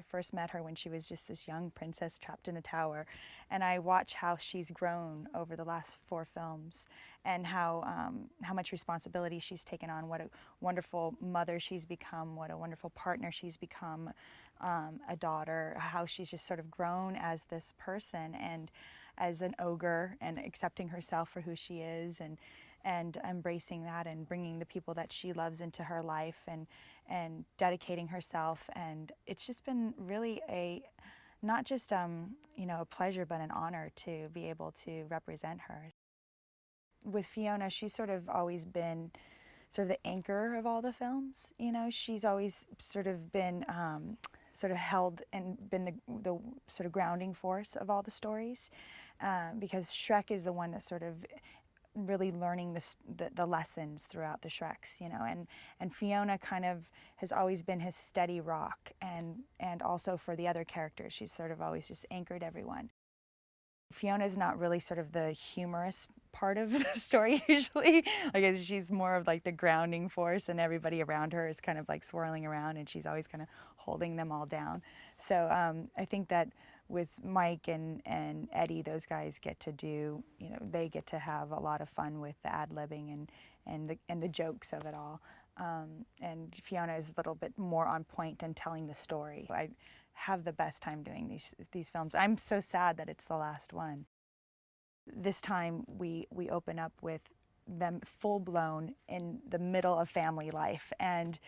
I first met her when she was just this young princess trapped in a tower, and I watch how she's grown over the last 4 films, and how much responsibility she's taken on, what a wonderful mother she's become, what a wonderful partner she's become, a daughter, how she's just sort of grown as this person and as an ogre, and accepting herself for who she is, and embracing that, and bringing the people that she loves into her life, and dedicating herself. And it's just been really not just you know, a pleasure, but an honor to be able to represent her. With Fiona, she's sort of always been sort of the anchor of all the films. You know, she's always sort of been sort of held and been the sort of grounding force of all the stories, because Shrek is the one that sort of really learning the lessons throughout the Shreks, you know, and Fiona kind of has always been his steady rock, and also for the other characters, she's sort of always just anchored everyone. Fiona's not really sort of the humorous part of the story usually. I guess she's more of like the grounding force, and everybody around her is kind of like swirling around, and she's always kind of holding them all down. So I think that with Mike and Eddie, those guys get to do, you know, they get to have a lot of fun with the ad-libbing and the jokes of it all. And Fiona is a little bit more on point and telling the story. I have the best time doing these films. I'm so sad that it's the last one. This time we open up with them full-blown in the middle of family life, and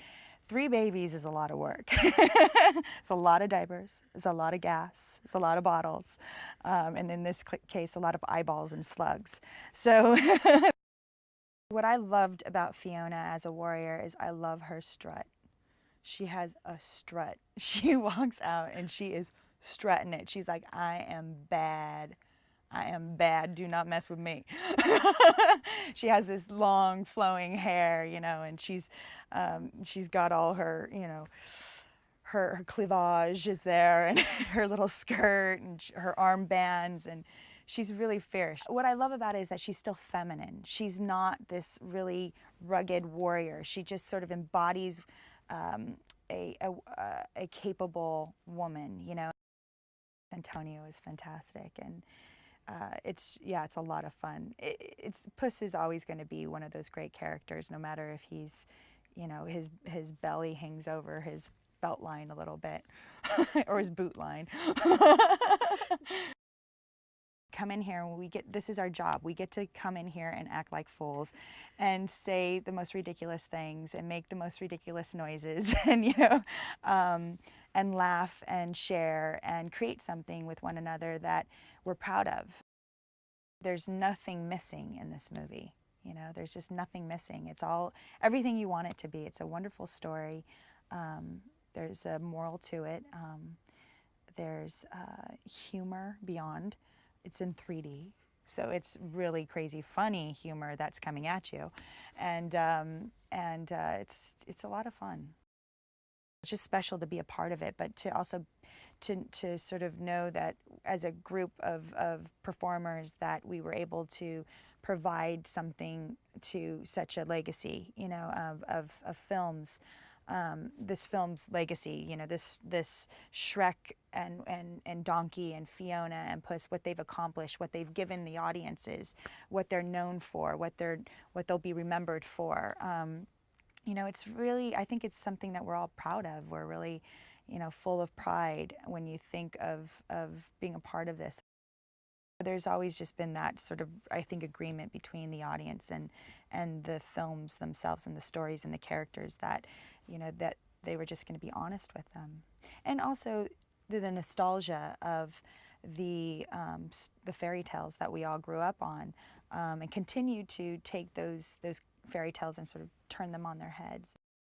3 babies is a lot of work. It's a lot of diapers, it's a lot of gas, it's a lot of bottles, and in this case, a lot of eyeballs and slugs. So what I loved about Fiona as a warrior is I love her strut. She has a strut. She walks out and she is strutting it. She's like, I am bad. I am bad, do not mess with me. She has this long flowing hair, you know, and she's got all her, you know, her cleavage is there, and her little skirt, and her armbands, and she's really fierce. What I love about it is that she's still feminine. She's not this really rugged warrior. She just sort of embodies a capable woman, you know. Antonio is fantastic, and it's a lot of fun. Puss is always going to be one of those great characters, no matter if he's, you know, his belly hangs over his belt line a little bit, or his boot line. Come in here and this is our job. We get to come in here and act like fools and say the most ridiculous things and make the most ridiculous noises and, you know, and laugh and share and create something with one another that we're proud of. There's nothing missing in this movie. You know, there's just nothing missing. It's everything you want it to be. It's a wonderful story. There's a moral to it. There's humor beyond. It's in 3D, so it's really crazy, funny humor that's coming at you, and it's a lot of fun. It's just special to be a part of it, but to also to sort of know that as a group of performers that we were able to provide something to such a legacy, you know, of films. This film's legacy, you know, this Shrek and Donkey and Fiona and Puss, what they've accomplished, what they've given the audiences, what they're known for, what they'll be remembered for. You know, it's really, I think it's something that we're all proud of. We're really, you know, full of pride when you think of being a part of this. There's always just been that sort of, I think, agreement between the audience and the films themselves and the stories and the characters that, you know, that they were just going to be honest with them. And also the nostalgia of the fairy tales that we all grew up on, and continue to take those fairy tales and sort of turn them on their heads.